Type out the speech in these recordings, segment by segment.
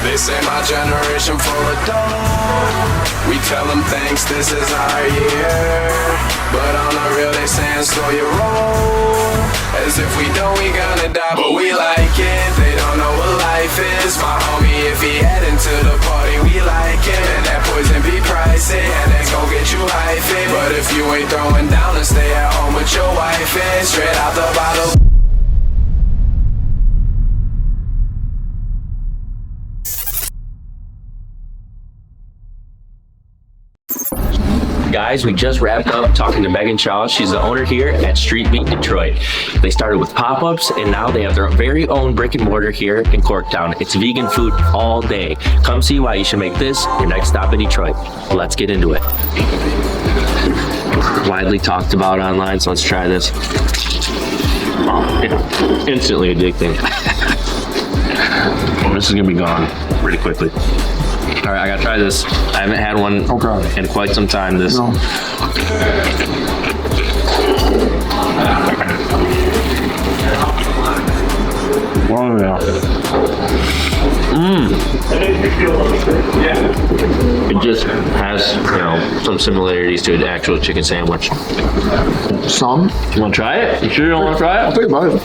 They say my generation full of dope. We tell them thanks, this is our year. But on the real they saying slow your roll. As if we don't, we gonna die, but we like it. They don't know what life is. My homie, if he heading to the party, we like it. And that poison be pricey, and they gon' get you hyphy. But if you ain't throwing down, then stay at home with your wife. And straight out the bottle. Guys, we just wrapped up talking to Meghan Shaw. She's the owner here at Street Beet Detroit. They started with pop-ups and now they have their very own brick and mortar here in Corktown. It's vegan food all day. Come see why you should make this your next stop in Detroit. Let's get into it. Widely talked about online, so let's try this. Oh, instantly addicting. This is gonna be gone pretty quickly. All right, I gotta try this. I haven't had one in quite some time. This. No. Oh yeah. It just has, some similarities to an actual chicken sandwich. Some. You want to try it? You sure you don't want to try it? I'll take a bite.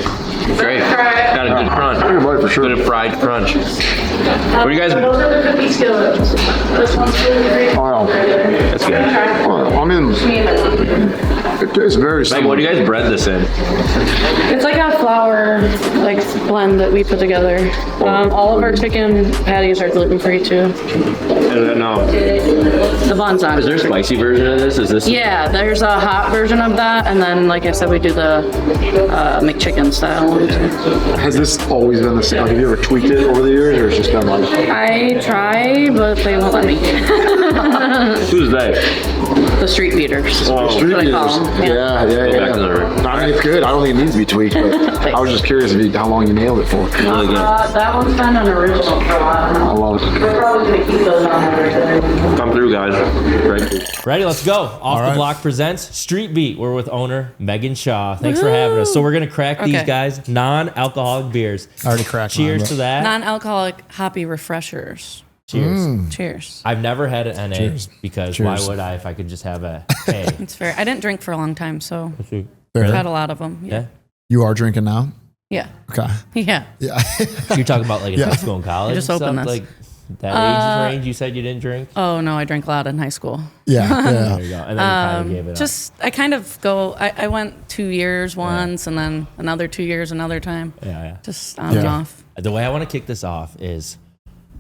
Great. Got a good crunch. I'll take a bite for sure. Good fried crunch. What do you guys? Those are the cookie skillets. This one's really great. Oh, That's good. I mean, it tastes very Meg, similar. what do you guys bread this in? It's like a flour blend that we put together. All of our chicken patties are gluten-free too. No. The bun's on. Is there a spicy version of this? Is this? Yeah, there's a hot version of that, and then, like I said, we do the McChicken style one too. Has this always been the same? Like, have you ever tweaked it over the years, or it's just been like? I try, but they won't let me. Who's they? The street beaters. Oh, Street what I call eaters. them. Yeah. Back to the- I mean, it's good. I don't think it needs to be tweaked, but I was just curious how long you nailed it for. Really good. That one's been an original for a while now. I love it. We're probably going to keep those on there. Come through, guys. Right. Ready? Let's go. Off the Block presents Street Beet. We're with owner Meghan Shaw. Thanks for having us. So we're gonna crack these guys non-alcoholic beers. Already cracked. Cheers to that. Non-alcoholic hoppy refreshers. Cheers. Cheers. I've never had an NA Cheers. because Cheers. why would I if I could just have a A? It's fair. I didn't drink for a long time, so Fair. I've had a lot of them. Yeah. You are drinking now? Yeah. Okay. Yeah. Yeah. You're talking about like in Yeah. high school and college. I just and opened stuff? this. Like that age range. You said you didn't drink. Oh no, I drank a lot in high school. Yeah. There you go. And then you kind of gave it up. Just I kind of go. I went 2 years once, and then another 2 years another time. Yeah. Just on and off. The way I want to kick this off is,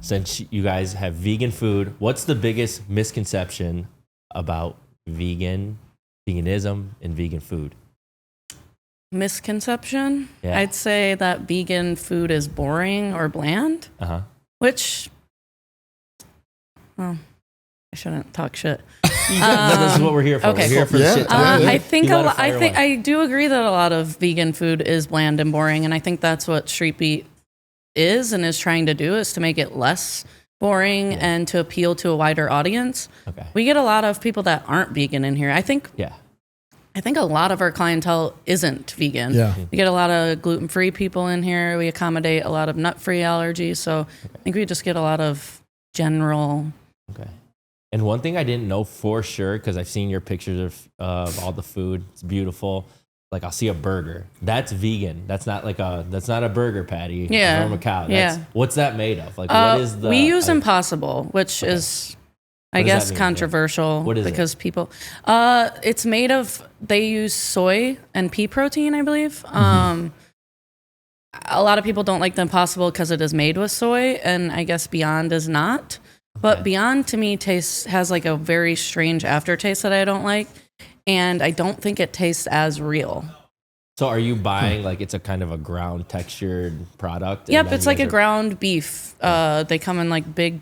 since you guys have vegan food, what's the biggest misconception about veganism, and vegan food? Misconception? Yeah. I'd say that vegan food is boring or bland, which, well, I shouldn't talk shit. This is what we're here for. Okay, we're here cool. for the shit. I think I do agree that a lot of vegan food is bland and boring, and I think that's what Street Beet is and is trying to do, is to make it less boring and to appeal to a wider audience. Okay. We get a lot of people that aren't vegan in here. I think a lot of our clientele isn't vegan. Yeah. We get a lot of gluten-free people in here. We accommodate a lot of nut-free allergies. So I think we just get a lot of general. Okay. And one thing I didn't know for sure, because I've seen your pictures of all the food. It's beautiful. Like I'll see a burger. That's vegan. That's not a burger patty from a cow. What's that made of? Like what is the? We use Impossible, which is, I guess, controversial. What is because people, it's made of. They use soy and pea protein, I believe. A lot of people don't like the Impossible because it is made with soy, and I guess Beyond is not. But Beyond to me has like a very strange aftertaste that I don't like. And I don't think it tastes as real. So are you buying like it's a kind of a ground textured product? Yep, it's like a ground beef. They come in like big,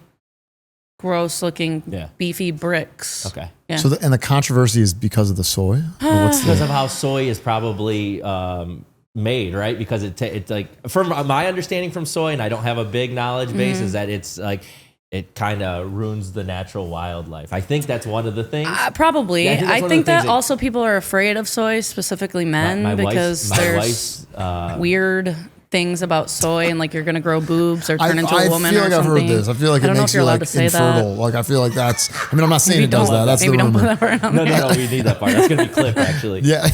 gross looking beefy bricks. Okay. Yeah. So the controversy is because of the soy? Because of how soy is probably made, right? Because it's like, from my understanding from soy, and I don't have a big knowledge base, is that it's like, it kind of ruins the natural wildlife. I think that's one of the things. Probably. Yeah, I think that also people are afraid of soy, specifically men, because there's weird things about soy and like you're gonna grow boobs or turn into a woman I feel or like I've something. heard this. I feel like I it don't know makes if you're you allowed like to say infertile. that. Like I feel like that's. I mean, I'm not saying Maybe it does don't- that. That's maybe the don't put rumor. that word on No, there. we need that part. That's gonna be clipped actually. Yeah.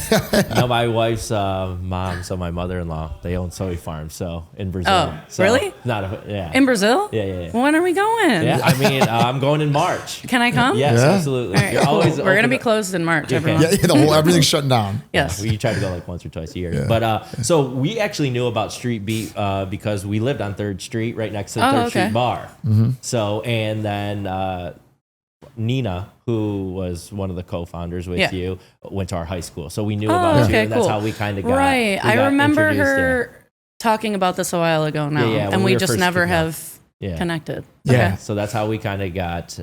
No, my wife's mom, so my mother-in-law, they own soy farms, so in Brazil. Oh, So, really? Not a, yeah. In Brazil? Yeah. When are we going? Yeah, I mean, I'm going in March. Can I come? Yes, Yeah. absolutely. All right, You're cool. always We're gonna open be up- closed in March, Okay. everyone. Yeah, the whole everything's shutting down. Yes. We try to go like once or twice a year. But so we actually knew about Street Beet because we lived on 3rd Street right next to the 3rd okay. Street bar. So, and then Nina, who was one of the co-founders with Yeah. you, went to our high school. So we knew Oh, about you, okay, and that's cool. how we kind of got Right. we I got remember introduced, her talking about this a while ago now. Yeah, when and we we were just first never kicking off. have Yeah. connected. Yeah. Okay. So that's how we kind of got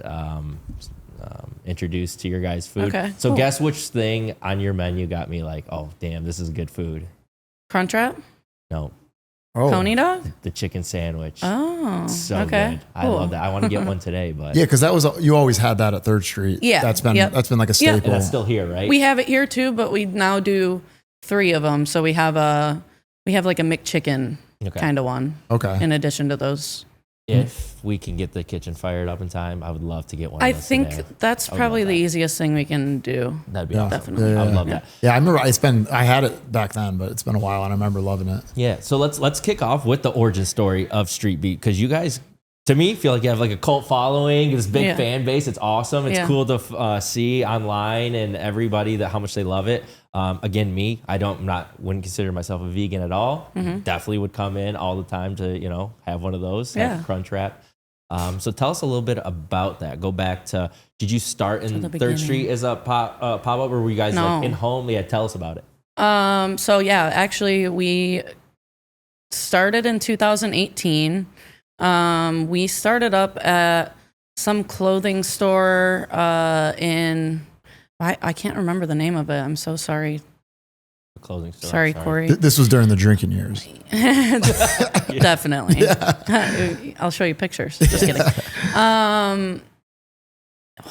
introduced to your guys' food. Okay, So cool. guess which thing on your menu got me like, oh, damn, this is good food. Crunchwrap? No, Oh. Coney dog? the chicken sandwich. Oh. So okay. good. I love that. I want to get one today, but Yeah, because that was you always had that at 3rd Street. Yeah, That's been yep. like a Yeah. staple. and that's still here, right? We have it here too, but we now do 3 of them. So we have like a McChicken Okay. kind of one Okay. in addition to those. If we can get the kitchen fired up in time, I would love to get one. I of those think today. that's I would probably love the that. easiest thing we can do. That'd be Yeah. awesome. Definitely. I would Yeah. love that. Yeah, I remember I had it back then, but it's been a while and I remember loving it. Yeah. So let's kick off with the origin story of Street Beet because you guys, to me, feel like you have like a cult following, this big Yeah. fan base. It's awesome. It's Yeah. cool to see online and everybody that how much they love it. Again, me, wouldn't consider myself a vegan at all. Definitely would come in all the time to have one of those, Yeah. have Crunchwrap. So tell us a little bit about that. Go back to, did you start in the 3rd beginning. Street as a pop up, or were you guys No. like in home? Yeah, tell us about it. So yeah, actually we started in 2018. We started up at some clothing store in I can't remember the name of it. I'm so sorry. The closing store. Sorry, Corey. This was during the drinking years. Definitely. I'll show you pictures. Just kidding.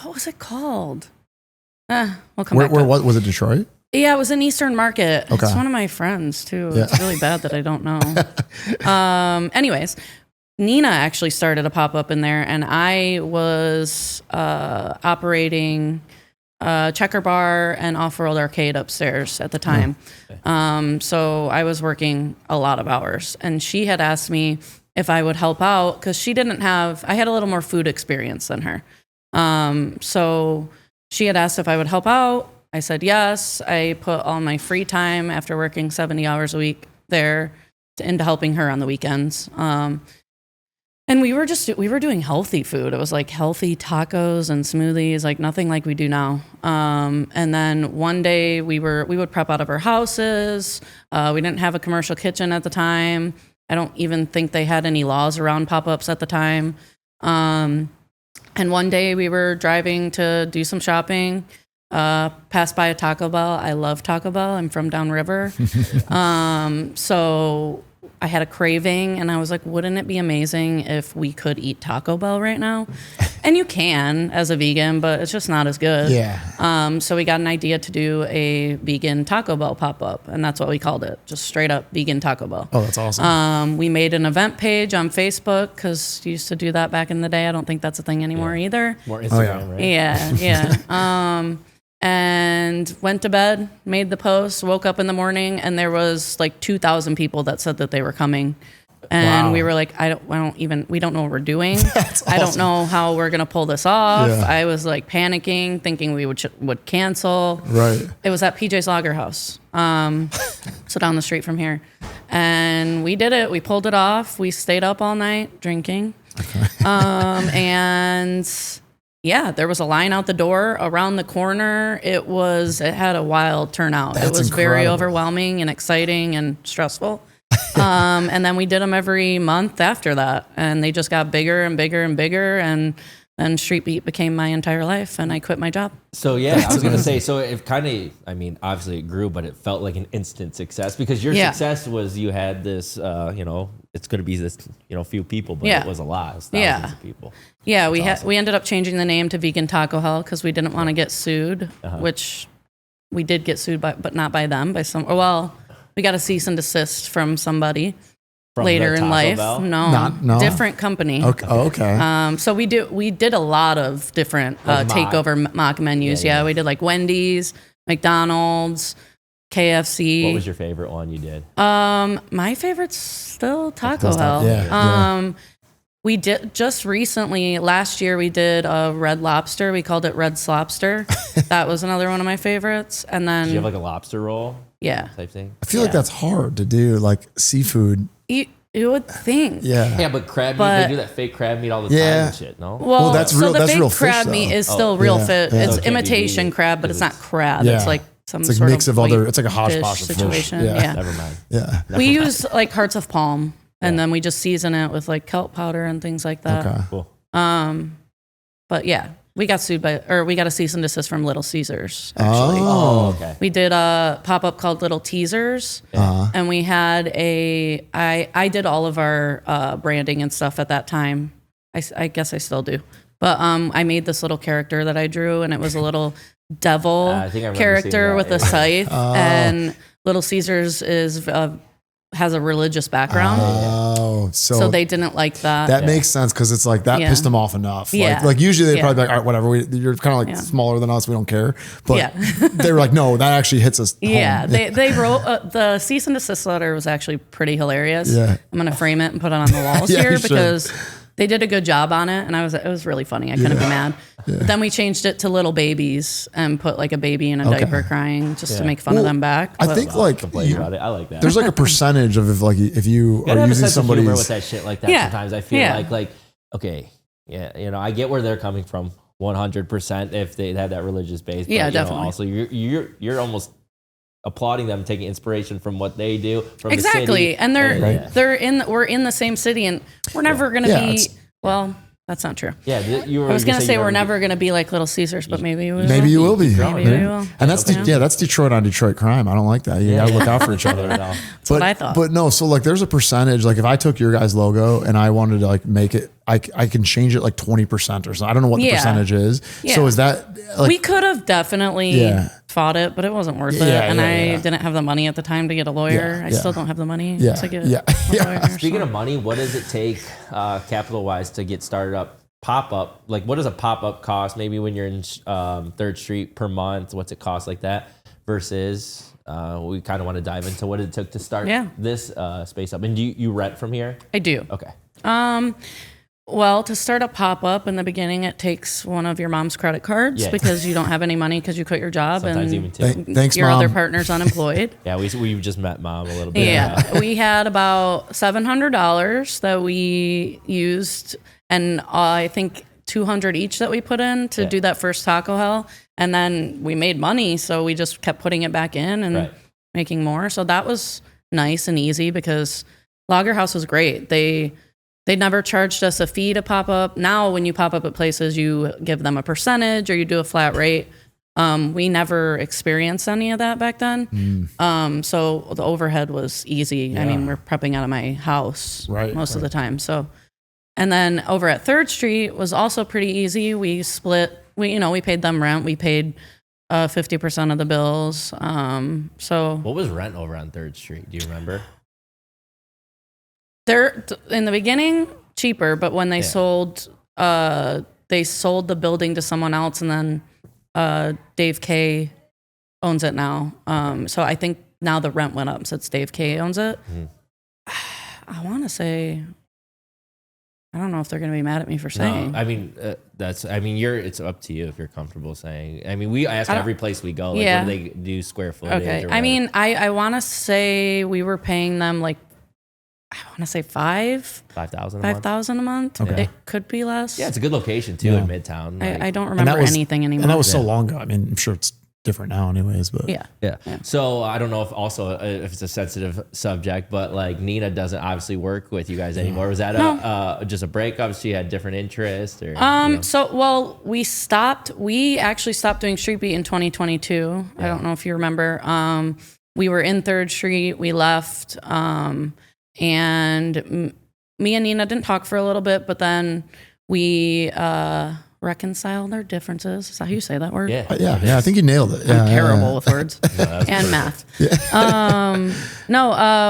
What was it called? We'll come back to Where it. what was it? Detroit? Yeah, it was in Eastern Market. Okay. It's one of my friends too. Yeah. It's really bad that I don't know. Anyways, Nina actually started a pop up in there, and I was operating Checker Bar and Off World Arcade upstairs at the time. So I was working a lot of hours, and she had asked me if I would help out because I had a little more food experience than her. So she had asked if I would help out. I said yes. I put all my free time after working 70 hours a week there into helping her on the weekends. And we were doing healthy food. It was like healthy tacos and smoothies, like nothing like we do now. And then one day we would prep out of our houses. We didn't have a commercial kitchen at the time. I don't even think they had any laws around pop-ups at the time. And one day we were driving to do some shopping, passed by a Taco Bell. I love Taco Bell. I'm from downriver. So I had a craving and I was like, wouldn't it be amazing if we could eat Taco Bell right now? And you can as a vegan, but it's just not as good. Yeah. So we got an idea to do a vegan Taco Bell pop-up, and that's what we called it, just straight up vegan Taco Bell. Oh, that's awesome. We made an event page on Facebook because you used to do that back in the day. I don't think that's a thing anymore either. More Instagram, yeah. right? Yeah. And went to bed, made the post, woke up in the morning, and there was like 2,000 people that said that they were coming. And Wow. we were like, we don't know what we're doing. I don't know how we're going to pull this off. Yeah. I was like panicking, thinking we would cancel. Right. It was at PJ's Lager House, so down the street from here. And we did it. We pulled it off. We stayed up all night drinking. And yeah, there was a line out the door around the corner. It had a wild turnout. It That's was very incredible. overwhelming and exciting and stressful. And then we did them every month after that. And they just got bigger and bigger and bigger. And then Street Beet became my entire life, and I quit my job. So yeah, I was gonna say, so it kind of, I mean, obviously it grew, but it felt like an instant success because your Yeah. success was you had this, it's gonna be this, few people, but Yeah. it was a lot, it was Yeah. thousands of people. Yeah, That's awesome. we ended up changing the name to Vegan Taco Hell because we didn't want to get sued, which we did get sued by, but not by them, by some. Well, we got a cease and desist from somebody. From later the in Taco life. Bell? No. Different company. Okay. Oh, okay. So we did a lot of different takeover mock menus. Yeah, we did like Wendy's, McDonald's, KFC. What was your favorite one you did? My favorite's still Taco Hell. Yeah. We did just recently, last year, we did a Red Lobster. We called it Red Slopster. That was another one of my favorites. And then, Did you have like a lobster roll yeah, type thing? I feel like that's hard to do, like seafood. you would think. Yeah. Yeah, but crab meat, But- they do that fake crab meat all the time Yeah. and shit, no? Well, that's so real- the that's fake real fish, crab though. meat is still real yeah, fish. yeah. It's So it can't be imitation vegan, crab, but 'cause it's not crab. Yeah. It's like some It's like sort mix of white other. It's like a fish hodgepodge of fish. situation. Yeah. Yeah. Never mind. Yeah. We use like hearts of palm, and then we just season it with like kelp powder and things like that. Okay. Cool. But yeah, we got a cease and desist from Little Caesars. Actually, Oh, okay. we did a pop up called Little Teasers, and we had I did all of our branding and stuff at that time. I guess I still do, but I made this little character that I drew, and it was a little devil I think I remember seeing character that, with a yeah. scythe, and Little Caesars has a religious background, Oh, so they didn't like that. That makes sense because it's like that Yeah. pissed them off enough. Yeah. Like usually they'd Yeah. probably be like, all right, whatever. You're kind of like smaller than us. We don't care. But Yeah. they were like, no, that actually hits us. Yeah, home. they wrote the cease and desist letter was actually pretty hilarious. Yeah. I'm gonna frame it and put it on the walls Yeah, here you should. because they did a good job on it, and it was really funny. I couldn't be mad. Then we changed it to little babies and put like a baby in a diaper crying just to make fun of them back. I But- think like Complain about it. I like that. there's like a percentage of if you gotta are have a using sense of humor with somebody's. that shit like that. Yeah. Sometimes I feel Yeah. like okay, yeah, I get where they're coming from, 100%. If they have that religious base, but, Yeah, definitely. Also, you're almost applauding them, taking inspiration from what they do from the exactly, city. and we're in the same city, and we're never gonna Yeah, be. it's- Well, that's not true. Yeah, you were. I was gonna say you we're never gonna be like Little Caesars, but maybe we will. Maybe you will be. Maybe we will. And that's that's Detroit on Detroit crime. I don't like that. You gotta look out for each other. That's what I thought. But no, so like there's a percentage. Like if I took your guys' logo and I wanted to like make it, I can change it like 20% or something. I don't know what the Yeah. percentage is. Yeah. So is that like We could have definitely Yeah. fought it, but it wasn't worth it. Yeah, And yeah, I yeah. didn't have the money at the time to get a lawyer. Yeah, I yeah. still don't have the money Yeah, to get yeah, a yeah. lawyer. Speaking of money, what does it take capital wise to get started up? Pop up, like what does a pop up cost? Maybe when you're in 3rd Street per month, what's it cost like that? Versus, we kind of want to dive into what it took to start this space up. And do you rent from here? I do. Okay. Well, to start a pop up in the beginning, it takes one of your mom's credit cards Yeah. because you don't have any money because you quit your job Sometimes and even two. Thanks, your Mom. other partner's unemployed. Yeah, we just met mom a little bit. Yeah, we had about $700 that we used, and I think 200 each that we put in to do that first Taco Hell, and then we made money, so we just kept putting it back in and making more. So that was nice and easy because Lager House was great. They never charged us a fee to pop up. Now, when you pop up at places, you give them a percentage or you do a flat rate. We never experienced any of that back then. So the overhead was easy. I mean, we're prepping out of my house most of the time. So, and then over at 3rd Street was also pretty easy. We split, we paid them rent. We paid 50% of the bills. So What was rent over on 3rd Street? Do you remember? they're in the beginning cheaper, but when they sold the building to someone else, and then Dave K owns it now. So I think now the rent went up since Dave K owns it. I want to say, I don't know if they're going to be mad at me for saying. No, I mean it's up to you if you're comfortable saying. I mean, we ask every place we go, like, Yeah. what do they do square footage? Okay. Or I mean, I want to say we were paying them like, I want to say $5,000 a month. Okay. It could be less. yeah, it's a good location too in Midtown. Like, I don't remember anything anymore. And that was so long ago. I mean, I'm sure it's different now, anyways. But Yeah. So I don't know if it's a sensitive subject, but like Nina doesn't obviously work with you guys anymore. Was that just a breakup? She had different interests, or So, well, we actually stopped doing Street Beat in 2022. I don't know if you remember. We were in 3rd Street. We left. And me and Nina didn't talk for a little bit, but then we reconcile their differences. Is that how you say that word? Yeah. Yeah, I think you nailed it. Yeah, I'm yeah, terrible yeah. with words and math.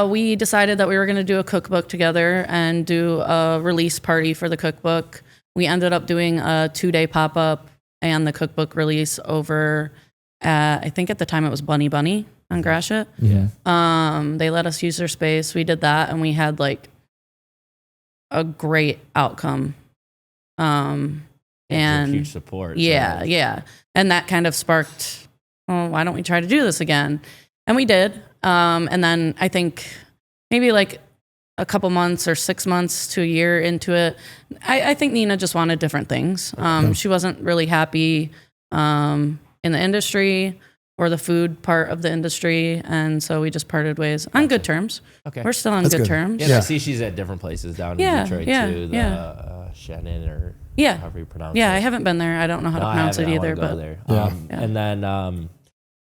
We decided that we were going to do a cookbook together and do a release party for the cookbook. We ended up doing a 2-day pop-up and the cookbook release over at, I think at the time it was Bunny on Gratiot. Yeah. They let us use their space. We did that and we had like a great outcome. And huge support. Yeah, so. yeah. And that kind of sparked, oh, why don't we try to do this again? And we did. And then I think maybe like a couple months or 6 months to a year into it, I think Nina just wanted different things. She wasn't really happy in the industry or the food part of the industry. And so we just parted ways on good terms. Okay. We're still on That's good good. terms. Yeah, I see she's at different places down in Detroit too. The Shannon or however you pronounce it. Yeah, I haven't been there. I don't know how to pronounce it either. But But there. And then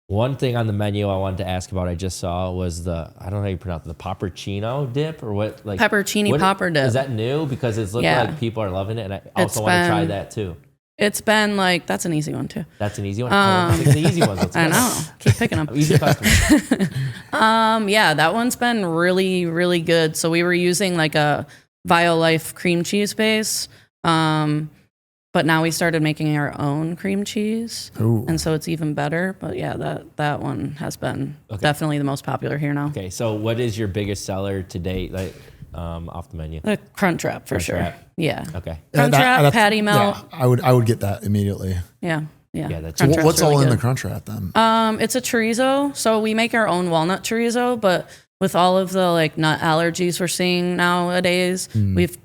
one thing on the menu I wanted to ask about, I just saw was I don't know how you pronounce it, the peppercino dip or what? Like peppercini popper dip. Is that new? Because it's looking like people are loving it, and I also want to try that too. It's been like, that's an easy one too. That's an easy one. Pick the easy ones. Let's I go. know. Keep picking them. Easy customers. Yeah, that one's been really, really good. So we were using like a Violife cream cheese base. But now we started making our own cream cheese. Ooh. And so it's even better. But yeah, that one has been definitely the most popular here now. Okay, so what is your biggest seller to date, like off the menu? The Crunch Wrap for sure. Wrap. Yeah. Okay. Crunch Wrap, Patty Melt. Yeah, I would get that immediately. Yeah. Yeah, that's Crunch So Wrap's what's all really in the good. Crunch Wrap then? It's a chorizo. So we make our own walnut chorizo, but with all of the like nut allergies we're seeing nowadays, we've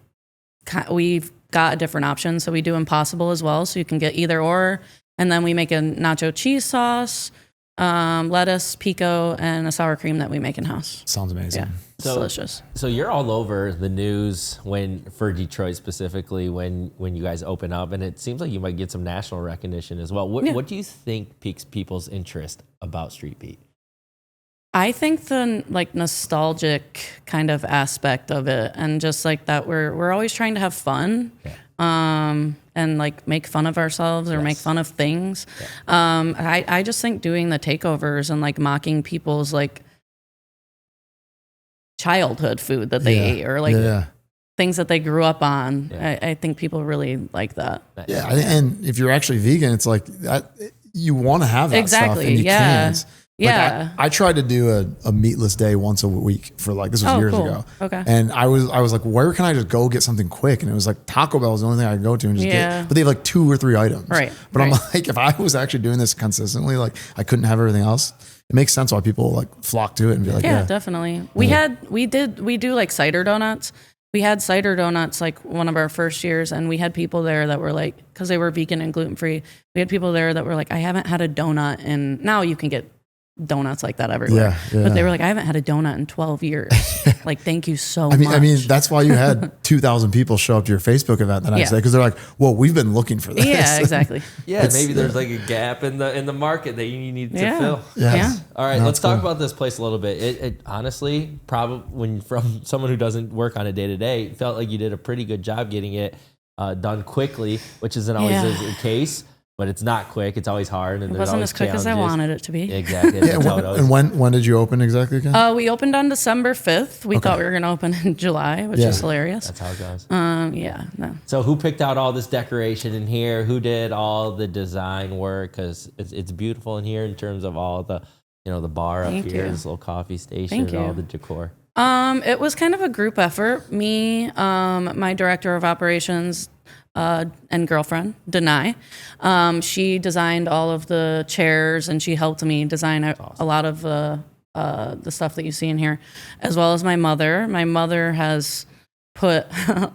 got a different option. So we do Impossible as well. So you can get either or. And then we make a nacho cheese sauce, lettuce, pico, and a sour cream that we make in house. Sounds amazing. Yeah, it's So- delicious. So you're all over the news for Detroit specifically when you guys open up, and it seems like you might get some national recognition as well. What do you think piques people's interest about Street Beet? I think the like nostalgic kind of aspect of it, and just like that we're always trying to have fun, and like make fun of ourselves or make fun of things. I just think doing the takeovers and like mocking people's like childhood food that they ate or like things that they grew up on. I think people really like that. Yeah, and if you're actually vegan, it's like that. You want to have that stuff, and you can't. Like I tried to do a meatless day once a week for like, this was years ago. Okay. And I was like, where can I just go get something quick? And it was like Taco Bell was the only thing I could go to and just get. But they have like 2 or 3 items. Right. But I'm like, if I was actually doing this consistently, like I couldn't have everything else. It makes sense why people like flock to it and be like, yeah, definitely. We do like cider donuts. We had cider donuts like one of our first years, and we had people there that were like, because they were vegan and gluten free, we had people there that were like, I haven't had a donut, and now you can get donuts like that everywhere. But they were like, I haven't had a donut in 12 years. Like, thank you so much. I mean, that's why you had 2,000 people show up to your Facebook event the next day, because they're like, well, we've been looking for this. Yeah, exactly. Yeah, maybe there's like a gap in the market that you need to fill. Yeah. All right, let's talk about this place a little bit. It honestly, probably when from someone who doesn't work on a day to day, felt like you did a pretty good job getting it done quickly, which isn't always the case. But it's not quick. It's always hard, and it wasn't as quick as I wanted it to be. Exactly. And when did you open exactly again? We opened on December 5th. We thought we were going to open in July, which is hilarious. That's how it goes. No. So who picked out all this decoration in here? Who did all the design work? Because it's beautiful in here in terms of all the, the bar up here, this little coffee station, and all the decor. It was kind of a group effort. Me, my director of operations, and girlfriend, Denai. She designed all of the chairs, and she helped me design a lot of the stuff that you see in here, as well as my mother. My mother has put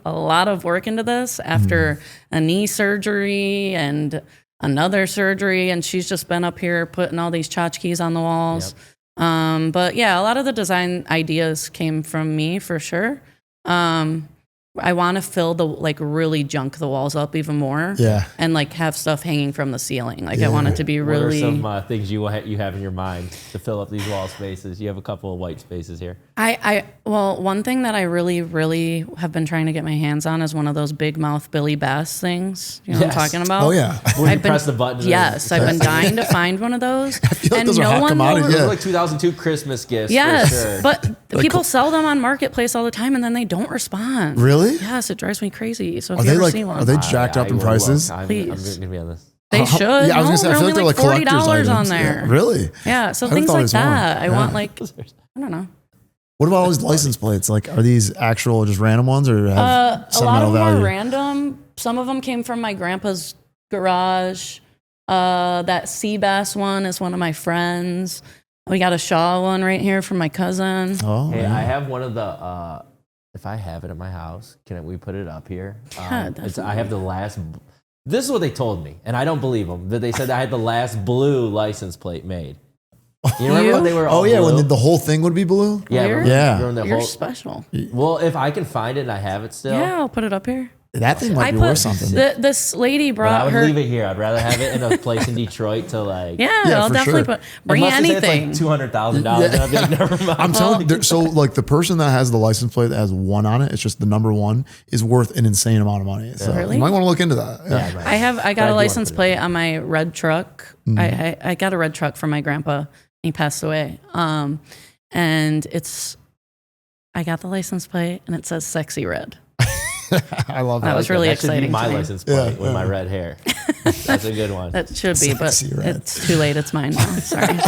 a lot of work into this after a knee surgery and another surgery, and she's just been up here putting all these tchotchkes on the walls. But yeah, a lot of the design ideas came from me for sure. I want to fill the like really junk the walls up even more. Yeah. And like have stuff hanging from the ceiling. Like I want it to be really. What are some things you have in your mind to fill up these wall spaces? You have a couple of white spaces here. Well, one thing that I really, really have been trying to get my hands on is one of those big mouth Billy Bass things. You know what I'm talking about? Oh yeah. When you press the button. Yes, I've been dying to find one of those. I feel like those are hot commodities. Those are like 2002 Christmas gifts. Yes, for sure. but people sell them on Marketplace all the time, and then they don't respond. Really? Yes, it drives me crazy. So if Are you they ever like? see one, Are they jacked up in prices? Please. I'm gonna be on this. They should. Yeah, I was gonna say. I feel like they're like collector's $40 items on there. Yeah, really? Yeah, so I would've things thought like it was more. that. I Yeah. want like I don't know. What about all these license plates? Like, are these actual just random ones, or have A lot of sentimental them value? are random. Some of them came from my grandpa's garage. That sea bass one is one of my friends. We got a Shaw one right here from my cousin. Oh, Hey, yeah. I have one of the. If I have it at my house, can we put it up here? Yeah, I have the last. This is what they told me, and I don't believe them. That they said I had the last blue license plate made. You remember when they were all Oh yeah, blue? when the whole thing would be blue. Yeah, Weird. remember Yeah. when the You're whole- special. Well, if I can find it and I have it still, Yeah, I'll put it up here. That thing might I be put worth something. this lady but I brought would her. leave it here. I'd rather have it in a place in Detroit to like. Yeah, Yeah, I'll for definitely sure. bring Unless they say anything. It's like $200,000. I'd be like, never mind. I'm telling you, so like the person that has the license plate that has 1 on it, it's just the number 1, is worth an insane amount of money. So Really? you might want to look into that. Yeah. Yeah, man. I Glad got you a wanna license put it plate on my red truck. I got a red truck from my grandpa. He passed away. And I got the license plate and it says sexy red. I love That that. was really that should be exciting my to me. license plate with my red hair. That's a good one. That should be, but Sexy red. it's too late. It's mine now. Sorry.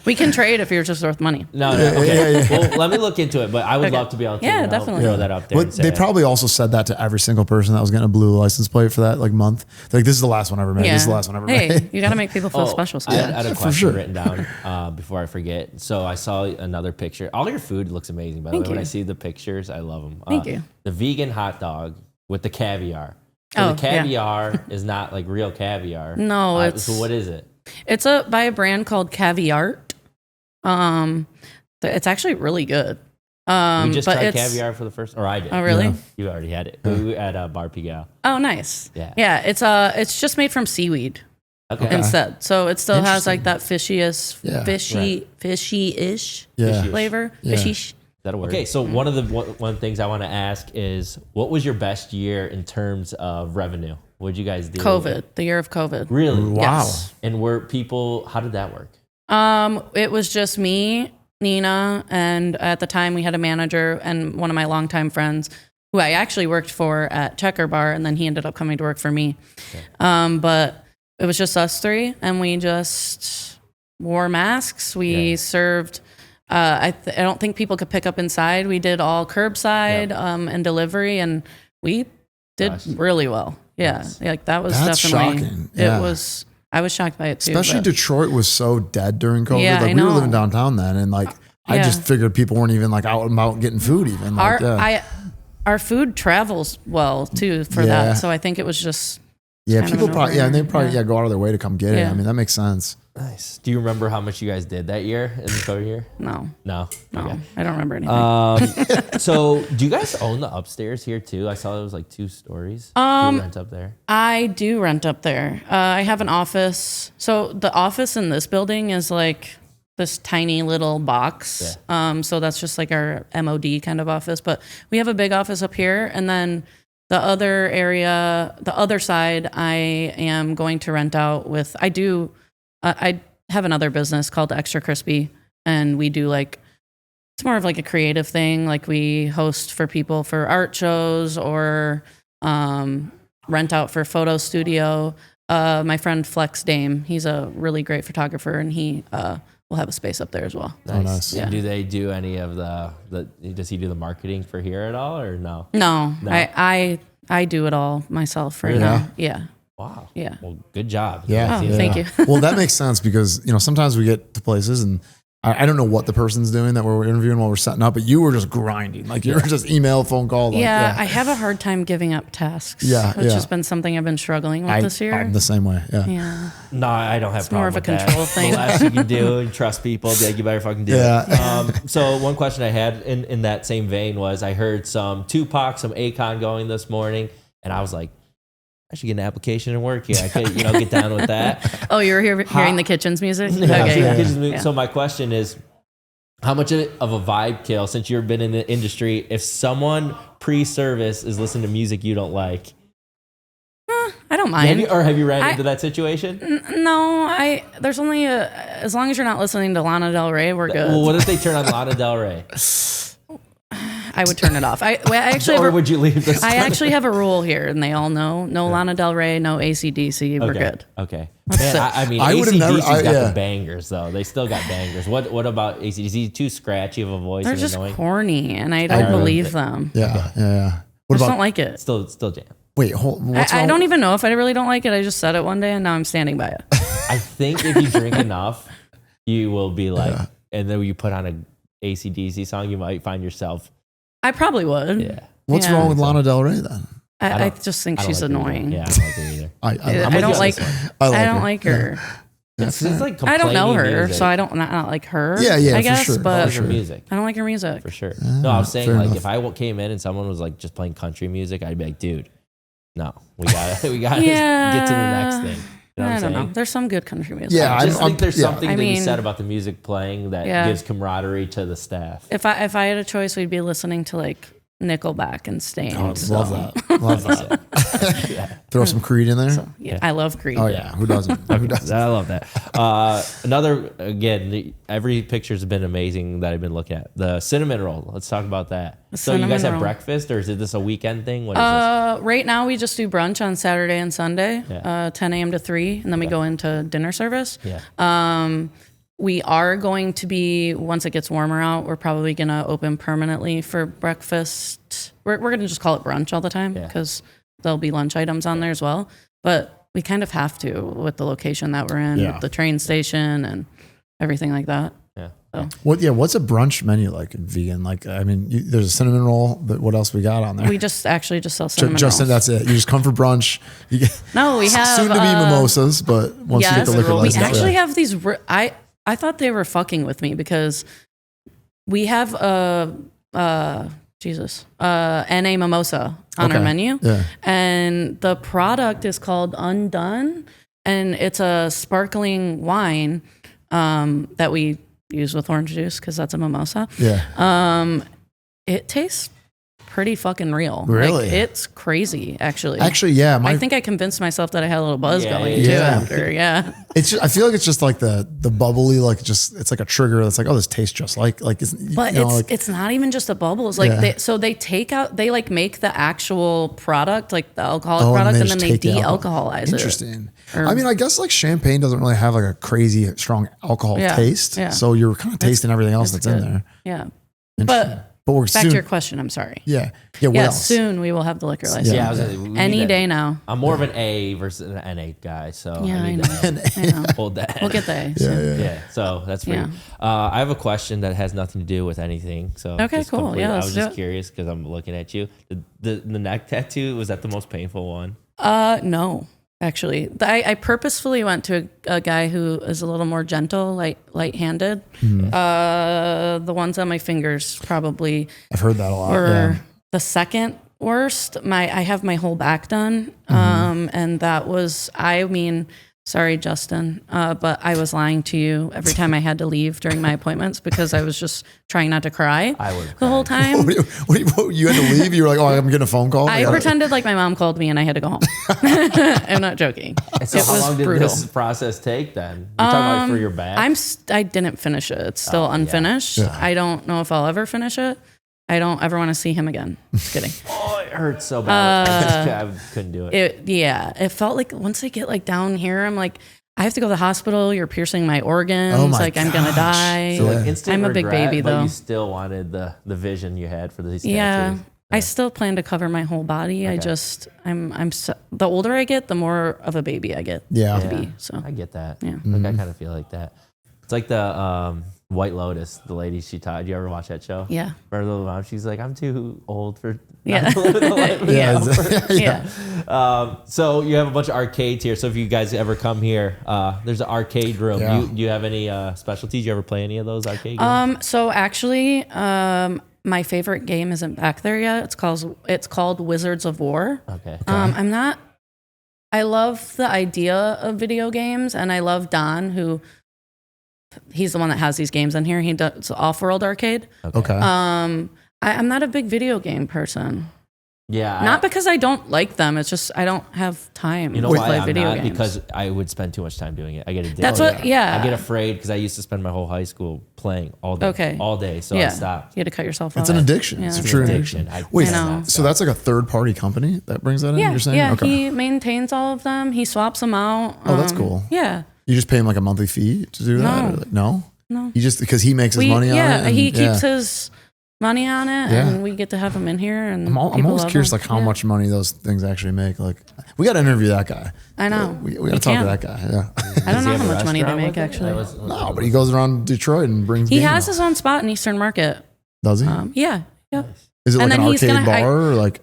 We can trade if you're just worth money. No, okay. Well, let me look into it, but I would Okay. love to be able to Yeah, definitely. throw that up there. But and say they it. probably also said that to every single person that was getting a blue license plate for that like month. They're like, this is the last one I ever made. Yeah. This is the last one I ever Hey, made. you got to make people feel special. I had a sometimes. question sure. written down before I forget. So I saw another picture. All your food looks amazing, by the Thank way. When you. I see the pictures, I love them. Thank you. The vegan hot dog with the caviar. So Oh, the caviar is not like real caviar. No, it's So what is it? It's by a brand called Caviart. It's actually really good. We just but tried it's- caviar for the first, or I did. Oh, really? Yeah. You already had it. We were at Bar Pigal. Oh, nice. Yeah. Yeah. It's just made from seaweed Okay. instead, so it still has like Interesting. that fishy-ish Yeah. flavor. Yeah. Fishy. That'll work. Okay, so one of the things I want to ask is, what was your best year in terms of revenue? What did you guys do? COVID, the year of COVID. Really? Wow. Yes. And were people? How did that work? It was just me, Nina, and at the time we had a manager and one of my longtime friends who I actually worked for at Checker Bar, and then he ended up coming to work for me. But it was just us 3, and we just wore masks. We served. I don't think people could pick up inside. We did all curbside and delivery, and we did really well. Yeah, Nice. like that was That's definitely. shocking. Yeah. It was. I was shocked by it too. Especially but- Detroit was so dead during COVID. Yeah, like I we were know. living downtown then, and like I Yeah. just figured people weren't even like out and about getting food even. Like, Our food travels well too for Yeah. that. So I think it was just yeah, kind of people an probably and they no-brainer. probably go out of their way to come get it. Yeah. I mean that makes sense. Nice. Do you remember how much you guys did that year in the COVID year? no. No. Okay. I don't remember anything. So do you guys own the upstairs here too? I saw it was like 2 stories. Do you rent up there? I do rent up there. I have an office. So the office in this building is like this tiny little box. So that's just like our MOD kind of office. But we have a big office up here, and then the other area, the other side, I am going to rent out with. I have another business called Extra Crispy, and we do like. It's more of like a creative thing. Like we host for people for art shows or rent out for photo studio. My friend Flex Dame, he's a really great photographer, and he will have a space up there as well. Nice. nice. And do they do any of the? Does he do the marketing for here at all, or no? No, No. I do it all myself right Really? now. Yeah. Wow. Yeah. Well, good job. Yeah. Oh, yeah. thank you. Well, that makes sense because sometimes we get to places and I don't know what the person's doing that we're interviewing while we're setting up, but you were just grinding. Like you were just email, phone call. Like, I have a hard time giving up tasks. Which has been something I've been struggling with this year. I'm the same way. Yeah. No, I don't have. It's more of a control thing. The last you can do and trust people. Like you better fucking do it. So one question I had in that same vein was I heard some Tupac, some Akon going this morning, and I was like, I should get an application and work here. I could, get down with that. Oh, you were hearing the Kitchen's music? Okay. So my question is, how much of a vibe kill, since you've been in the industry, if someone pre-service is listening to music you don't like? I don't mind. Have you ran into that situation? No, there's only as long as you're not listening to Lana Del Rey, we're good. Well, what if they turn on Lana Del Rey? I would turn it off. I actually would you leave this? I actually have a rule here, and they all know. No Lana Del Rey, no AC/DC. We're good. Okay. Man, I mean, I would have never. AC/DC's got the bangers, though. They still got bangers. What about AC/DC? Too scratchy of a voice. They're and just annoying. corny, and I don't believe them. Yeah. I just don't like it. Still jam. Wait, what's I don't even know if I really don't like it. I just said it one day, and now I'm standing by it. I think if you drink enough, you will be like, and then you put on a AC/DC song, you might find yourself. I probably would. Yeah. What's wrong with Lana Del Rey then? I just think she's annoying. Yeah, I don't like her either. I don't like. I don't like her. It's like I don't know her, music. so I don't not like her. Yeah, I guess, for sure. but her music. I don't like her music For sure. No, I was saying fair like enough. if I came in and someone was like just playing country music, I'd be like, dude, no, we gotta get to the next thing. You know what I I'm don't saying? know. There's some good country music. Yeah, I just think there's something I to be mean, said about the music playing that gives camaraderie to the staff. If I had a choice, we'd be listening to like Nickelback and Stain. Love that. Love that. Throw some Creed in there. Yeah, I love Creed. Oh yeah, who doesn't? Who doesn't? I love that. Every picture's been amazing that I've been looking at. The cinnamon roll. Let's talk about that. So you guys have breakfast, or is this a weekend thing? What is this? Right now, we just do brunch on Saturday and Sunday, 10 a.m. to 3, and then we go into dinner service. Yeah. We are going to be, once it gets warmer out, we're probably going to open permanently for breakfast. We're going to just call it brunch all the time because there'll be lunch items on there as well. But we kind of have to with the location that we're in, with the train station and everything like that. Yeah. So. What's a brunch menu like in vegan? Like, I mean, there's a cinnamon roll, but what else we got on there? We just sell cinnamon rolls. That's it. You just come for brunch. You get No, we have soon to be mimosas, but once you get the liquor we license, actually have these. I thought they were fucking with me because we have NA mimosa on our menu, and the product is called Undone, and it's a sparkling wine that we use with orange juice because that's a mimosa. Yeah. It tastes pretty fucking real. Really? Like, it's crazy, actually. Actually, yeah. I think I convinced myself that I had a little buzz going too after. Yeah. It's just, I feel like it's just like the bubbly, like it's like a trigger. That's like, oh, this tastes just like it's not even just the bubbles. Like they like make the actual product, like the alcoholic product, and then they de-alcoholize it. Interesting. I mean, I guess like champagne doesn't really have like a crazy strong alcohol taste. Yeah. So you're kind of tasting everything else that's in there. Yeah. But we're back to your question. I'm sorry. Yeah. What else? Soon we will have the liquor license. Yeah. Any day now. I'm more of an A versus an NA guy, so I know. Hold that. We'll get the A. Yeah. So that's free. I have a question that has nothing to do with anything. So okay, cool. I was just curious because I'm looking at you. The neck tattoo, was that the most painful one? No. Actually, I purposefully went to a guy who is a little more gentle, light-handed. The ones on my fingers probably. I've heard that a lot. Were the second worst. I have my whole back done, and that was. I mean, sorry, Justin, but I was lying to you every time I had to leave during my appointments because I was just trying not to cry the whole time. You had to leave? You were like, oh, I'm getting a phone call? I pretended like my mom called me and I had to go home. I'm not joking. So how long did this process take then? You're talking about for your back? I didn't finish it. It's still unfinished. Yeah. I don't know if I'll ever finish it. I don't ever want to see him again. Just kidding. It hurts so bad. I couldn't do it. It felt like once I get like down here, I'm like, I have to go to the hospital. You're piercing my organs. Oh my like I'm gonna die. So like instant I'm a regret, big baby but though. you still wanted the vision you had for these tattoos. Yeah. I still plan to cover my whole body. Okay. The older I get, the more of a baby I get to be. So I get that. Yeah. Like I kind of feel like that. It's like the White Lotus, the lady she taught. Did you ever watch that show? Yeah. Her little mom. She's like, I'm too old for. Yeah. So you have a bunch of arcades here. So if you guys ever come here, there's an arcade room. Yeah. Do you have any specialties? You ever play any of those arcade games? So actually, my favorite game isn't back there yet. It's called Wizards of War. Okay. I love the idea of video games, and I love Don, who he's the one that has these games in here. He does Off-World Arcade. Okay. I'm not a big video game person. Yeah. Not because I don't like them. It's just I don't have time You know to why play I'm video not? games. Because I would spend too much time doing it. I get addicted. That's what. Yeah. I get afraid because I used to spend my whole high school playing all day. Okay. All day. So I Yeah. stopped. You had to cut yourself off. It's an addiction. Yeah, It's a it's true an addiction. I Wait, know. so that's like a third party company that brings that in? Yeah, You're saying? yeah. Okay. He maintains all of them. He swaps them out. Oh, that's cool. Yeah. You just pay him like a monthly fee to do that? No. Or like, no? No. He just, because he makes his money on it? Yeah, and- he keeps his money on it, Yeah. and we get to have him in here. And I'm people always love curious, him. like how Yeah. much money those things actually make. Like, we got to interview that guy. I know. We got We to talk to can. that guy. Yeah. I don't Does he know have how a much money they restaurant make with it? actually. That was- No, but he goes around Detroit and brings. He game has out. his own spot in Eastern Market. Does he? Yeah. Yep. Is it and like then an he's arcade gonna- bar or like?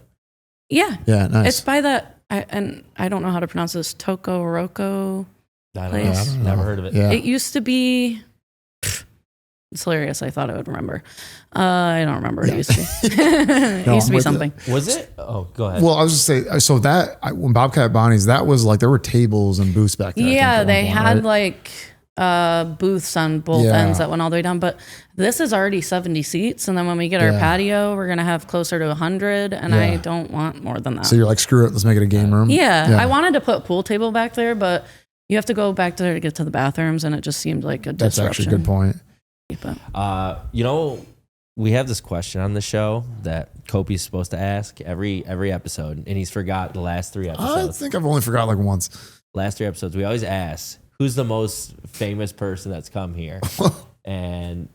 Yeah. Yeah, nice. It's by that, and I don't know how to pronounce this. Toko Roko. I don't Place. know. I don't Never know. heard of it. Yeah. It used to be. It's hilarious. I thought I would remember. I don't remember what it used to be. It No, used to I'm be with something. Was it? Oh, go ahead. Well, I was just say so that when Bobcat Bonnie's, that was like there were tables and booths back there. I think, Yeah, at one they point, had right? like booths on both Yeah. ends that went all the way down. But this is already 70 seats, and then when we get our Yeah. patio, we're gonna have closer to 100, and I Yeah. don't want more than that. So you're like, screw it, let's make it a game room. yeah, I wanted to put a pool table back there, but you have to go back there to get to the bathrooms, and it just seemed like a That's disruption. actually a good point. But You know, we have this question on the show that Kopi's supposed to ask every episode, and he's forgot the last 3 I episodes. think I've only forgot like once. Last 3 episodes, we always ask, who's the most famous person that's come here? And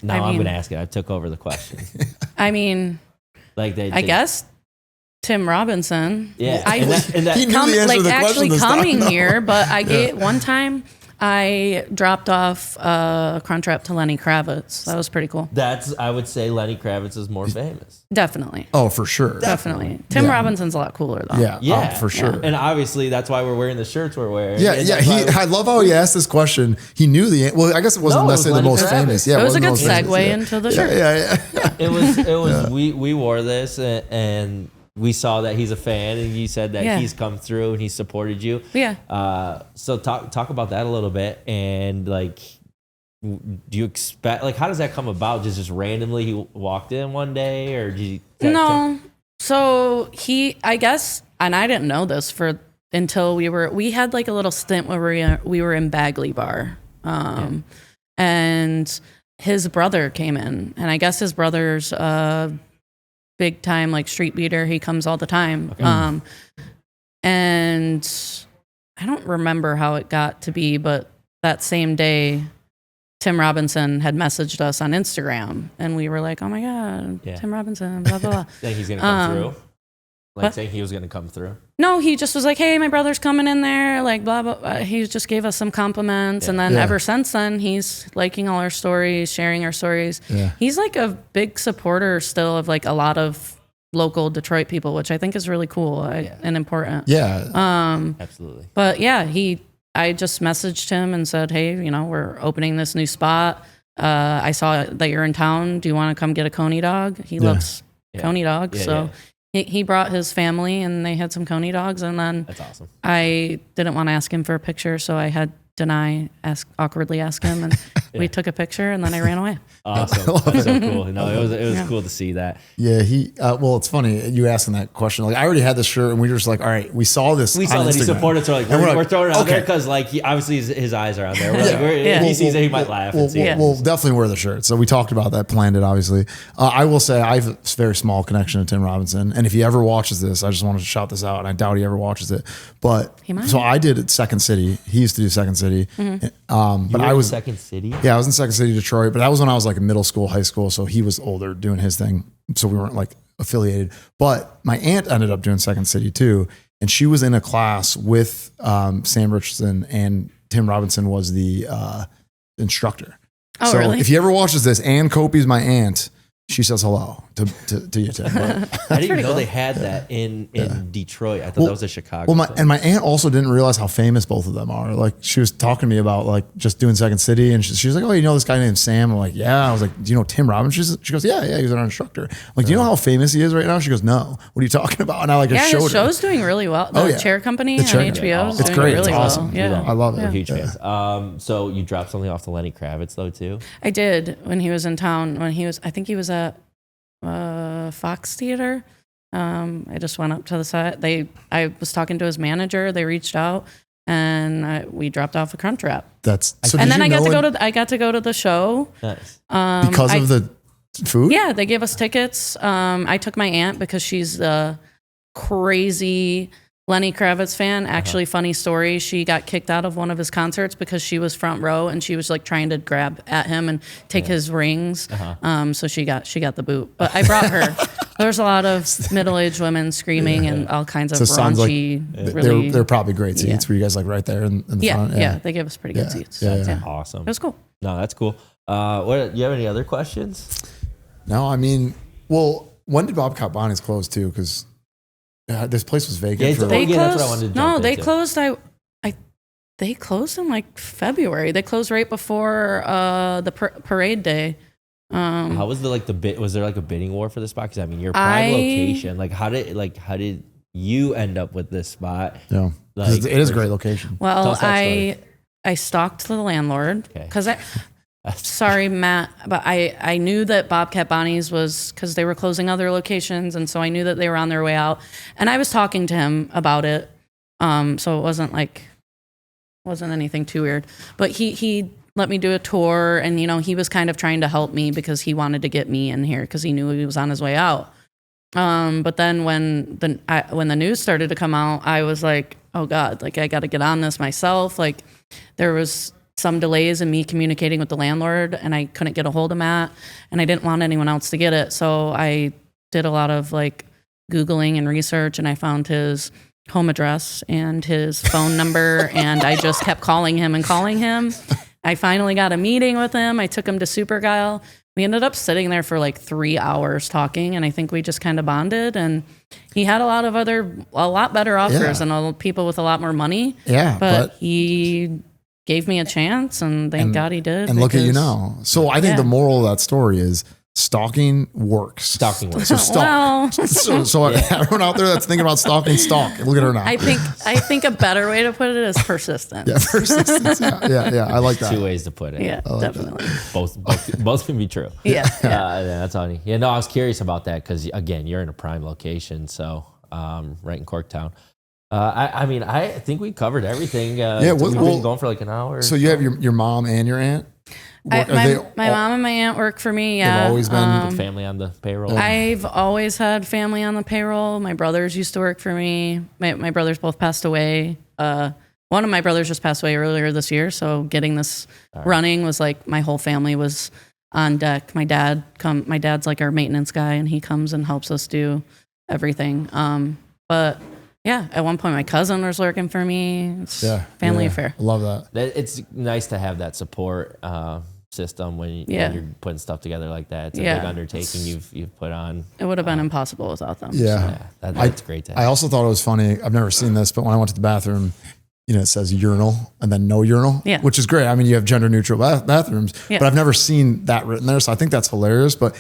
now I'm mean- going to ask it. I took over the question. I mean, Like I guess Tim Robinson. Yeah. I and that, He knew the answer to the question actually this time, coming though. here, but I get one time I dropped off a Crunchwrap to Lenny Kravitz. That was pretty cool. I would say Lenny Kravitz is more famous. Definitely. Oh, for sure. Definitely. Tim Yeah. Robinson's a lot cooler though. Yeah, Yeah. for sure. And obviously, that's why we're wearing the shirts we're wearing. Yeah, And yeah. that's why I love how he asked this question. He knew well, I guess it wasn't No, it was necessarily the Lenny most Kravitz. famous. Yeah, It was a wasn't good the most famous, segue yeah. into the shirt. Yeah. it was we wore this and we saw that he's a fan and you said that Yeah. he's come through and he supported you. Yeah. So talk about that a little bit and like do you expect like how does that come about? Just randomly he walked in one day or did you No. So I guess, and I didn't know this until we had like a little stint where we were in Bagley Bar. And his brother came in, and I guess his brother's big time like street beater. He comes all the time. Okay. And I don't remember how it got to be, but that same day, Tim Robinson had messaged us on Instagram, and we were like, "Oh my god, Yeah. Tim Robinson!" Blah blah blah. Saying he's gonna come through? Like what? saying he was gonna come through? No, he just was like, "Hey, my brother's coming in there." Like blah blah. Blah. He just gave us some compliments, and then Yeah. ever since then, he's liking all our stories, sharing our stories. Yeah. He's like a big supporter still of like a lot of local Detroit people, which I think is really cool and important. Yeah. Absolutely. But yeah, I just messaged him and said, "Hey, we're opening this new spot. I saw that you're in town. Do you want to come get a coney dog?" He loves coney dogs, Yeah, so he brought his family and they had some coney dogs. And then That's awesome. I didn't want to ask him for a picture, so I had awkwardly ask him, and we took a picture, and then I ran away. Awesome. So cool. No, it was cool to see that. Yeah, well, it's funny you asking that question. Like, I already had this shirt, and we were just like, all right, we saw this. We saw on that he Instagram. supported, so like And we're throwing it out there okay. because like obviously his eyes are on there. We're like, if he sees it, he might laugh. We'll, and see it. we'll definitely wear the shirt. So we talked about that, planned it, obviously. I will say I have a very small connection to Tim Robinson, and if he ever watches this, I just wanted to shout this out, and I doubt he ever watches it. But He might. so I did at Second City. He used to do Second City, but You were I in was Second City. Yeah, I was in Second City, Detroit, but that was when I was like in middle school, high school. So he was older doing his thing. So we weren't like affiliated. But my aunt ended up doing Second City too. And she was in a class with Sam Richardson, and Tim Robinson was the instructor. Oh, so really? if he ever watches this, Ann Copey's my aunt. She says hello to you, Tim. But- I didn't pretty know cool. they had that in Detroit. I thought that was a Chicago. Well, thing. my aunt also didn't realize how famous both of them are. Like she was talking to me about like just doing Second City, and she was like, "Oh, you know this guy named Sam?" I'm like, "Yeah." I was like, "Do you know Tim Robbins?" She goes, "Yeah, he's our instructor." I'm like, "Do you know how famous he is right now?" She goes, "No." What are you talking about? And I like Yeah, showed his her. show's doing really well. The Oh, yeah. Chair Company The on Chair HBO Company. is It's doing great. really It's awesome. well. Yeah, I love it. We're huge fans. So you dropped something off to Lenny Kravitz though too. I did when he was in town. I think he was at Fox Theater. I just went up to the side. I was talking to his manager. They reached out, and we dropped off a Crunch Wrap. That's so. And did then you I got know to go to. I got to go to the show. Nice. because of the food. Yeah, they gave us tickets. I took my aunt because she's the crazy Lenny Kravitz fan. Actually, funny story. She got kicked out of one of his concerts because she was front row and she was like trying to grab at him and take his rings. So she got the boot. But I brought her. There's a lot of middle-aged women screaming and all kinds of So it sounds like raunchy. Really, they're probably great seats. Yeah. Were you guys like right there in the yeah, front? yeah, they gave us pretty good seats. Yeah, So, yeah. Awesome. It was cool. No, that's cool. What? You have any other questions? No, I mean, well, when did Bobcat Bonnie's close too? Because this place was vacant for. They yeah, closed. that's what I wanted to No, jump they into. closed. They closed in like February. They closed right before the parade day. How was the bit? Was there like a bidding war for the spot? Because I mean, your prime location. Like, how did you end up with this spot? Yeah, Like, it is a great location. Tell Well, us that story. I stalked the landlord Okay. because sorry, Matt, but I knew that Bobcat Bonnie's was because they were closing other locations, and so I knew that they were on their way out. And I was talking to him about it, so it wasn't anything too weird. But he let me do a tour, and he was kind of trying to help me because he wanted to get me in here because he knew he was on his way out. But then when the news started to come out, I was like, oh God, like I got to get on this myself. Like there was some delays in me communicating with the landlord and I couldn't get a hold of Matt and I didn't want anyone else to get it. So I did a lot of like Googling and research and I found his home address and his phone number and I just kept calling him. I finally got a meeting with him. I took him to Superguile. We ended up sitting there for like 3 hours talking, and I think we just kind of bonded. And he had a lot better offers and people with a lot more money. Yeah, but he gave me a chance, and thank God he did. And look at you now. So I think the moral of that story is stalking works. Stalking works. So stalk. Well, So everyone out there that's thinking about stalking, stalk. Look at her now. I think a better way to put it is persistence. Yeah, persistence. Yeah. I like that. Two ways to put it. Yeah, definitely. Both can be true. Yeah. That's funny. Yeah, no, I was curious about that because again, you're in a prime location, so right in Corktown. I mean, I think we covered everything. We've been going for like an hour. So you have your mom and your aunt. My mom and my aunt work for me. Yeah, They've always been the family on the payroll. I've always had family on the payroll. My brothers used to work for me. My brothers both passed away. One of my brothers just passed away earlier this year. So getting this running was like my whole family was on deck. My dad's like our maintenance guy, and he comes and helps us do everything. But yeah, at one point my cousin was working for me. It's family affair. I love that. It's nice to have that support system when you're putting stuff together like that. It's a big undertaking you've put on. It would have been impossible without them. Yeah. That's great to have. I also thought it was funny. I've never seen this, but when I went to the bathroom, it says urinal and then no urinal, which is great. I mean, you have gender neutral bathrooms, but I've never seen that written there. So I think that's hilarious. But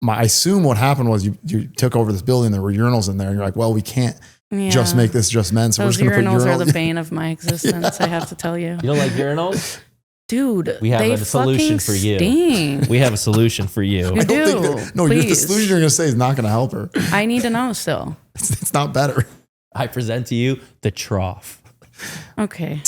I assume what happened was you took over this building, there were urinals in there and you're like, well, we can't just make this just men. So those we're just going to put urinals urinals. are the bane of my existence. I have to tell you. You don't like urinals? Dude, we have a solution for you. Sting. We have a solution for you. You do. The solution you're going to say is not going to help her. I need to know still. It's not better. I present to you the trough. Okay.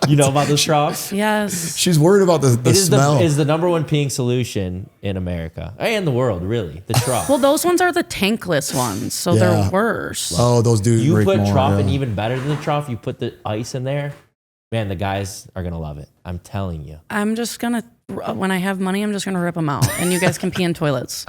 You know about the trough? Yes. She's worried about the smell. It is the number one peeing solution in America and the world, really. The trough. Well, those ones are the tankless ones, so they're worse. Oh, those do. You put more, trough, and even better than the trough, you put the ice in there. Man, the guys are gonna love it. I'm telling you. I'm just gonna, when I have money, I'm just gonna rip them out, and you guys can pee in toilets.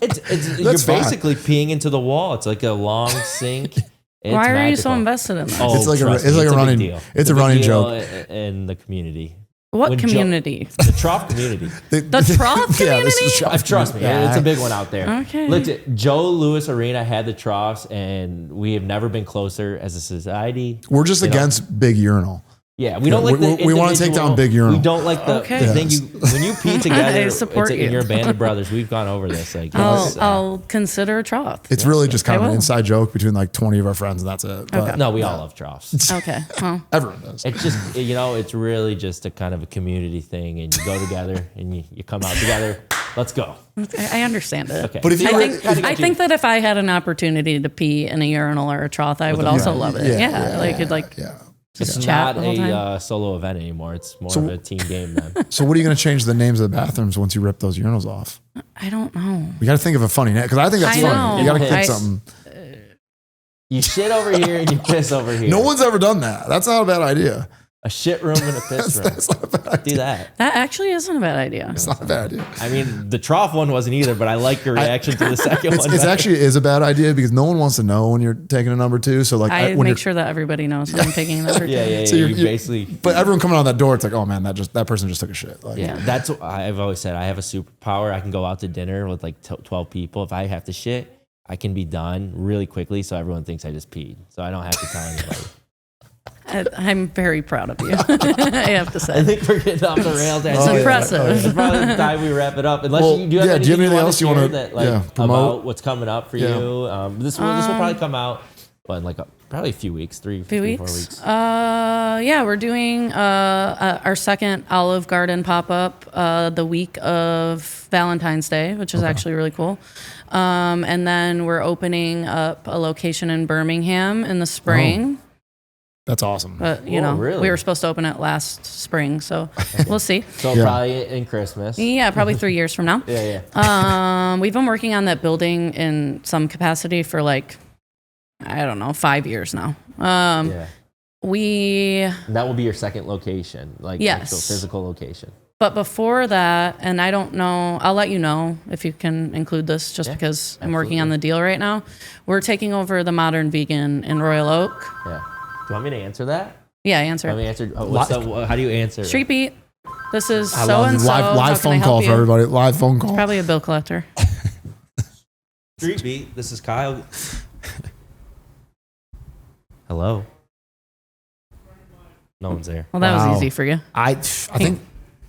You're basically peeing into the wall. It's like a long sink. Why are you so invested in that? It's like a running. Deal. It's a running joke in the community. What community? The trough community. The trough community? Trust me, it's a big one out there. Okay. Look, Joe Louis Arena had the troughs, and we have never been closer as a society. We're just against big urinal. Yeah, we don't like the we want to take down big urinal. We don't like the thing when you pee together. And you're a band of brothers. We've gone over this. Like, I'll consider a trough. It's really just kind of an inside joke between like 20 of our friends, and that's it. But, no, we all love troughs. Okay, well, everyone does. It's just it's really just a kind of a community thing, and you go together and you come out together. Let's go. I understand it. Okay. But if I think that if I had an opportunity to pee in a urinal or a trough, I would also love it. Yeah. It's not a solo event anymore. It's more of a team game then. So what are you going to change the names of the bathrooms once you rip those urinals off? I don't know. We got to think of a funny name because I think that's funny. You got to think something. You shit over here and you piss over here. No one's ever done that. That's not a bad idea. A shit room and a piss room. That's not a bad idea. Do that. That actually isn't a bad idea. It's not a bad idea. I mean, the trough one wasn't either, but I like your reaction to the second one. It actually is a bad idea because no one wants to know when you're taking a number two. So like, I make sure that everybody knows when I'm taking a number two. Yeah. So you basically. But everyone coming out that door, it's like, oh man, that person just took a shit. Like, That's what I've always said. I have a superpower. I can go out to dinner with like 12 people. If I have to shit, I can be done really quickly, so everyone thinks I just peed. So I don't have to tell anybody. I'm very proud of you. I have to say. I think we're getting off the rails. It's impressive. It's probably the time we wrap it up. Unless do you have anything else you want to promote? About what's coming up for you? This will probably come out in like probably a few weeks, 4 weeks. We're doing our second Olive Garden pop-up the week of Valentine's Day, which is actually really cool. And then we're opening up a location in Birmingham in the spring. That's awesome. But, really? we were supposed to open it last spring, so we'll see. So probably in Christmas. Yeah, probably 3 years from now. We've been working on that building in some capacity for 5 years now. And that will be your second location, actual physical location. But before that, and I don't know, I'll let you know if you can include this just because I'm working on the deal right now. We're taking over the Modern Vegan in Royal Oak. Yeah. Do you want me to answer that? Yeah, answer. Let me answer. How do you answer? Street Beet. This is so-and-so. Live phone call for everybody. Live phone call. Probably a bill collector. Street Beet. This is Kyle. Hello. No one's there. Well, that was easy for you. I think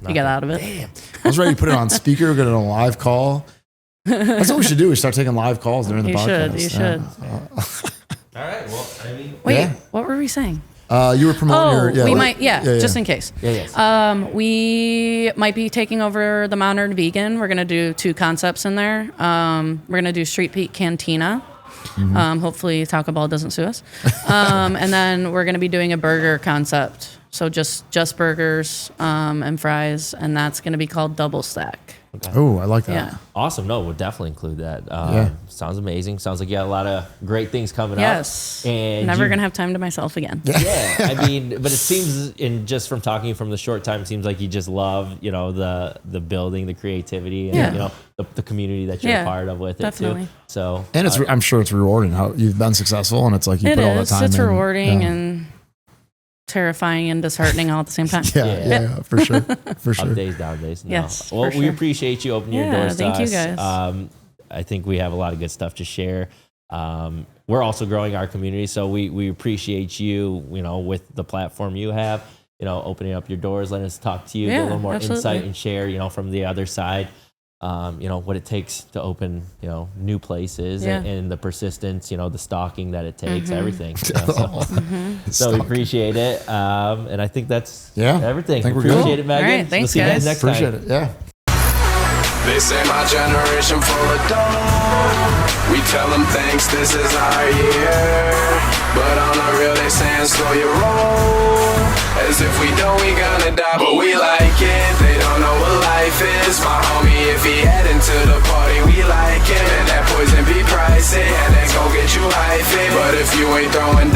you got out of it. Damn. I was ready to put it on speaker, get it on a live call. That's what we should do. We start taking live calls during the podcast. You should. All right. Well, I mean, wait. What were we saying? You were promoting just in case. We might be taking over the Modern Vegan. We're going to do 2 concepts in there. We're going to do Street Beet Cantina. Hopefully Taco Bell doesn't sue us. And then we're going to be doing a burger concept. So just burgers and fries, and that's going to be called Double Stack. Okay. Oh, I like that. Yeah. Awesome. No, we'll definitely include that. Sounds amazing. Sounds like you got a lot of great things coming up. Yes. And never going to have time to myself again. Yeah. I mean, but it seems, just from talking from the short time, it seems like you just love, the building, the creativity, and, the community that you're a part of with definitely. It too. So, and I'm sure it's rewarding how you've been successful, and it's like you put all that time in. It's rewarding and terrifying and disheartening all at the same time. Yeah, for sure. For sure. Up days, down days. No. Yes. Well, we appreciate you opening your doors to us. Thank you guys. I think we have a lot of good stuff to share. We're also growing our community, so we appreciate you, with the platform you have, opening up your doors, letting us talk to you, get a little more insight and share, from the other side. What it takes to open, new places and the persistence, the stalking that it takes, everything. So we appreciate it. And I think that's everything. I think we're appreciate good. it, Meghan. All right, thanks, we'll see you guys next time. Appreciate it. Yeah. They say my generation full of dough. We tell them thanks, this is our year. But on the real, they saying slow your roll. As if we don't, we gonna die, but we like it. They don't know what life is. My homie, if he heading to the party, we like it. And that poison be pricey, and that's gon' get you hyping. But if you ain't throwing